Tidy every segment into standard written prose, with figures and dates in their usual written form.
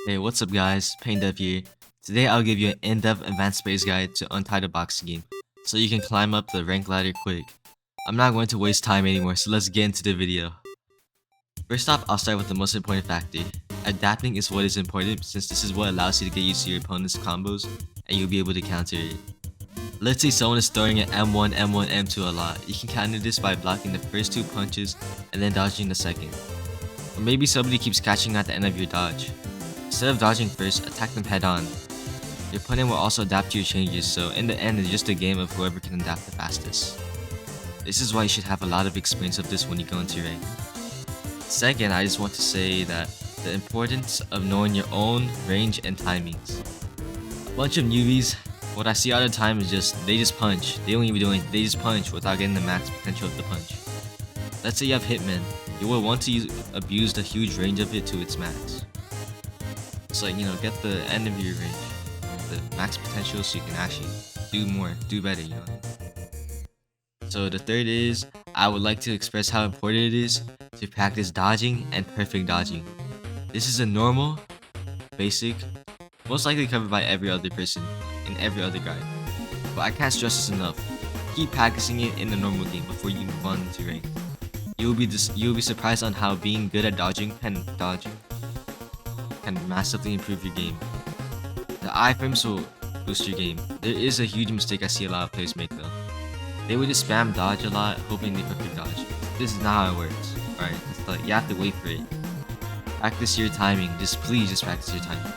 Hey, what's up guys? PainDev here. Today I'll give you an in-depth advanced space guide to Untitled boxing game, so you can climb up the rank ladder quick. I'm not going to waste time anymore, so let's get into the video. First off, I'll start with the most important factor. Adapting is what is important since this is what allows you to get used to your opponent's combos and you'll be able to counter it. Let's say someone is throwing an M1, M1, M2 a lot. You can counter this by blocking the first two punches and then dodging the second. Or maybe somebody keeps catching at the end of your dodge. Instead of dodging first, attack them head on. Your opponent will also adapt to your changes, so in the end it's just a game of whoever can adapt the fastest. This is why you should have a lot of experience of this when you go into rank. Second, I just want to say that the importance of knowing your own range and timings. A bunch of newbies, what I see all the time is they just punch. They don't even do anything, they just punch without getting the max potential of the punch. Let's say you have Hitman, you will want to abuse the huge range of it to its max. So get the end of your range, the max potential, so you can actually do more, do better, So the third is, I would like to express how important it is to practice dodging and perfect dodging. This is a normal, basic, most likely covered by every other person in every other guide. But I can't stress this enough. Keep practicing it in the normal game before you move on to rank. You will be surprised on how being good at dodging can massively improve your game. The iframes will boost your game. There is a huge mistake I see a lot of players make though. They would just spam dodge a lot, hoping they perfect dodge. This is not how it works. Alright, it's like you have to wait for it. Practice your timing. Please just practice your timing.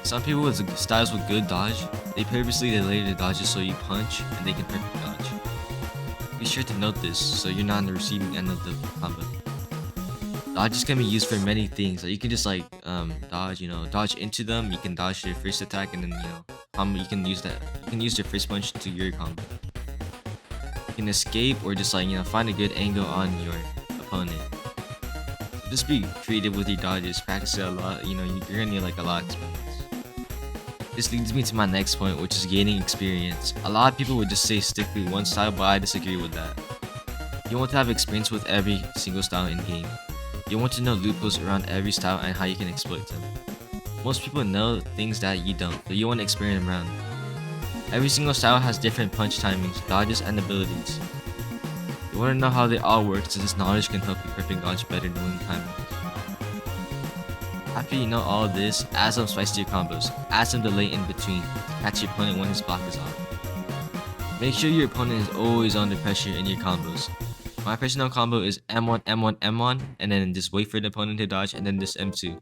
Some people with styles with good dodge, they purposely delay the dodges so you punch and they can perfect dodge. Be sure to note this so you're not on the receiving end of the combo. Dodges can be used for many things. Like you can just dodge into them. You can dodge their first attack, and then you can use that. You can use their first punch to your combo. You can escape or just find a good angle on your opponent. So just be creative with your dodges. Practice it a lot. You're gonna need a lot of experience. This leads me to my next point, which is gaining experience. A lot of people would just say stick with one style, but I disagree with that. You want to have experience with every single style in game. You want to know loopholes around every style and how you can exploit them. Most people know things that you don't, but you want to experiment around. Every single style has different punch timings, dodges, and abilities. You want to know how they all work, so this knowledge can help you perfect dodge better knowing timings. After you know all of this, add some spice to your combos. Add some delay in between to catch your opponent when his block is off. Make sure your opponent is always under pressure in your combos. My personal combo is M1, M1, M1, and then just wait for the opponent to dodge, and then just M2.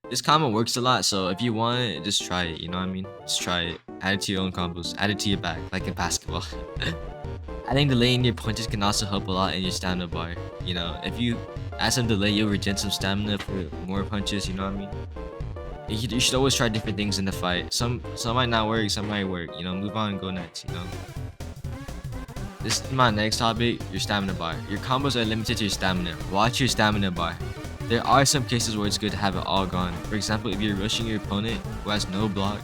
This combo works a lot, so if you want it, just try it, you know what I mean? Just try it. Add it to your own combos. Add it to your bag, like in basketball. Adding delay in your punches can also help a lot in your stamina bar. If you add some delay, you'll regen some stamina for more punches, you know what I mean? You should always try different things in the fight. Some might not work, some might work. Move on and go next, This is my next topic, your stamina bar. Your combos are limited to your stamina. Watch your stamina bar. There are some cases where it's good to have it all gone. For example, if you're rushing your opponent who has no block,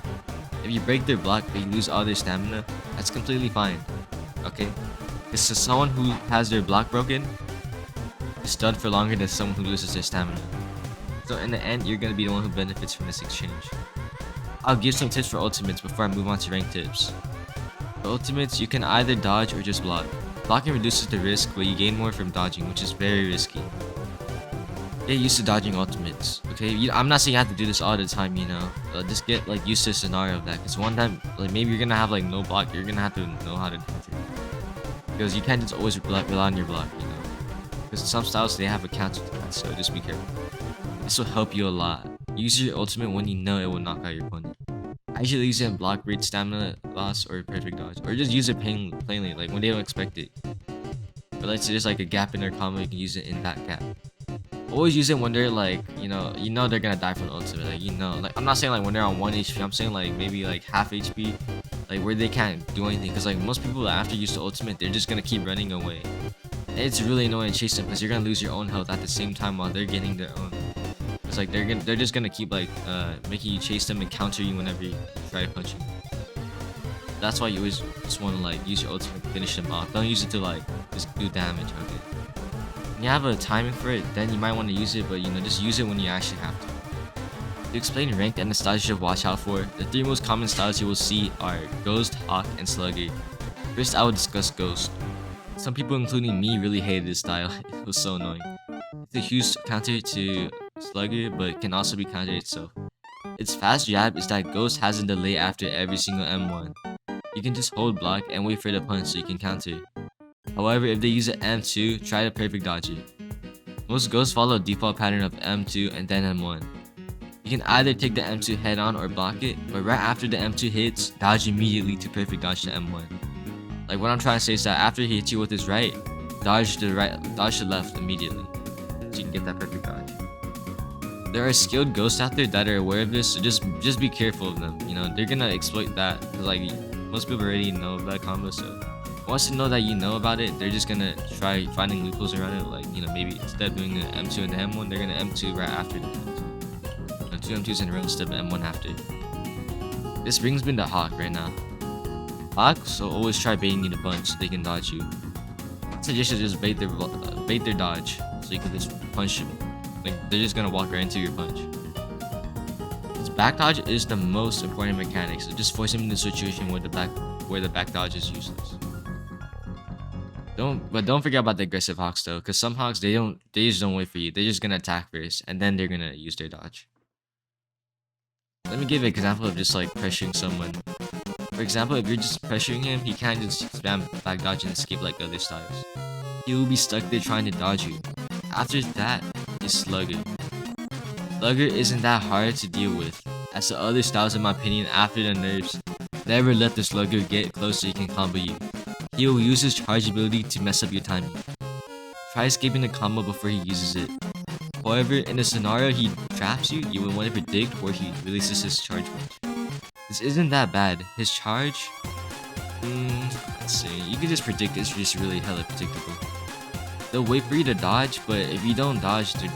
if you break their block but you lose all their stamina, that's completely fine. Okay? It's just someone who has their block broken is done for longer than someone who loses their stamina. So in the end, you're gonna be the one who benefits from this exchange. I'll give some tips for ultimates before I move on to rank tips. For ultimates, you can either dodge or just block. Blocking reduces the risk, but you gain more from dodging, which is very risky. Get used to dodging ultimates, okay? I'm not saying you have to do this all the time, just get used to the scenario of that, because one time, maybe you're gonna have no block, you're gonna have to know how to counter it. Because you can't just always rely on your block, Because some styles, they have a counter to that, so just be careful. This will help you a lot. Use your ultimate when you know it will knock out your opponent. I usually use it in block rate, stamina loss, or perfect dodge. Or just use it plainly, when they don't expect it. But let's say there's a gap in their combo, you can use it in that gap. Always use it when they're they're gonna die from the ultimate. I'm not saying when they're on 1 HP, I'm saying maybe half HP. Where they can't do anything. Because most people after use the ultimate, they're just gonna keep running away. And it's really annoying to chase them because you're gonna lose your own health at the same time while they're getting their own. It's they're just gonna keep making you chase them and counter you whenever you try punching. That's why you always just want to use your ultimate to finish them off. Don't use it to just do damage. Okay. When you have a timing for it, then you might want to use it, but just use it when you actually have to. To explain ranked and the styles you should watch out for, the 3 most common styles you will see are Ghost, Hawk, and Slugger. First, I will discuss Ghost. Some people, including me, really hated this style. It was so annoying. It's a huge counter to Slugger, but can also be countered itself. Its fast jab is that Ghost has a delay after every single M1. You can just hold block and wait for the punch so you can counter. However, if they use an M2, try to perfect dodge it. Most Ghosts follow a default pattern of M2 and then M1. You can either take the M2 head on or block it, but right after the M2 hits, dodge immediately to perfect dodge the M1. Like what I'm trying to say is that after he hits you with his right, dodge to the left immediately, so you can get that perfect dodge. There are skilled Ghosts out there that are aware of this, so just be careful of them. They're gonna exploit that, because like most people already know that combo, so once they know that you know about it, they're just gonna try finding loopholes around it. Like maybe instead of doing the M2 and the M1, they're gonna M2 right after the M2. 2 M2s in a row instead of M1 after. This brings me to Hawk right now. Hawk, so always try baiting you to punch so they can dodge you. I suggest you just bait their dodge so you can just punch them. Like they're just gonna walk right into your punch. Its back dodge is the most important mechanic, so just force him into a situation where the back dodge is useless. Don't forget about the aggressive Hawks though, because some Hawks they just don't wait for you. They're just gonna attack first and then they're gonna use their dodge. Let me give an example of just like pressuring someone. For example, if you're just pressuring him, he can't just spam back dodge and escape like other styles. He will be stuck there trying to dodge you. After that is Slugger. Slugger isn't that hard to deal with, as the other styles in my opinion after the nerfs, never let the Slugger get close so he can combo you. He will use his charge ability to mess up your timing. Try escaping the combo before he uses it. However, in a scenario he traps you, you will want to predict where he releases his charge punch. This isn't that bad. His charge, let's see, you can just predict it's just really hella predictable. They'll wait for you to dodge, but if you don't dodge, they're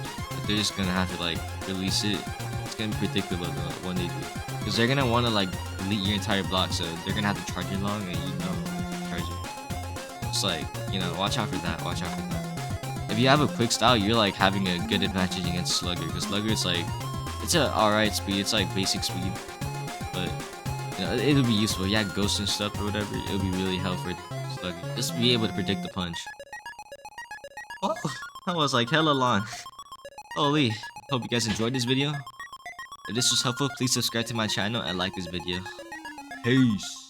just gonna have to like release it. It's gonna be predictable when they do, because they're gonna want to like delete your entire block, so they're gonna have to charge you long and charge it. It's like watch out for that. Watch out for that. If you have a quick style, you're like having a good advantage against Slugger, because Slugger is like, it's a alright speed, it's like basic speed, but it'll be useful. Yeah, ghosts and stuff or whatever, it'll be really helpful for Slugger. Just be able to predict the punch. Oh, that was like hella long. Holy, hope you guys enjoyed this video. If this was helpful, please subscribe to my channel and like this video. Peace.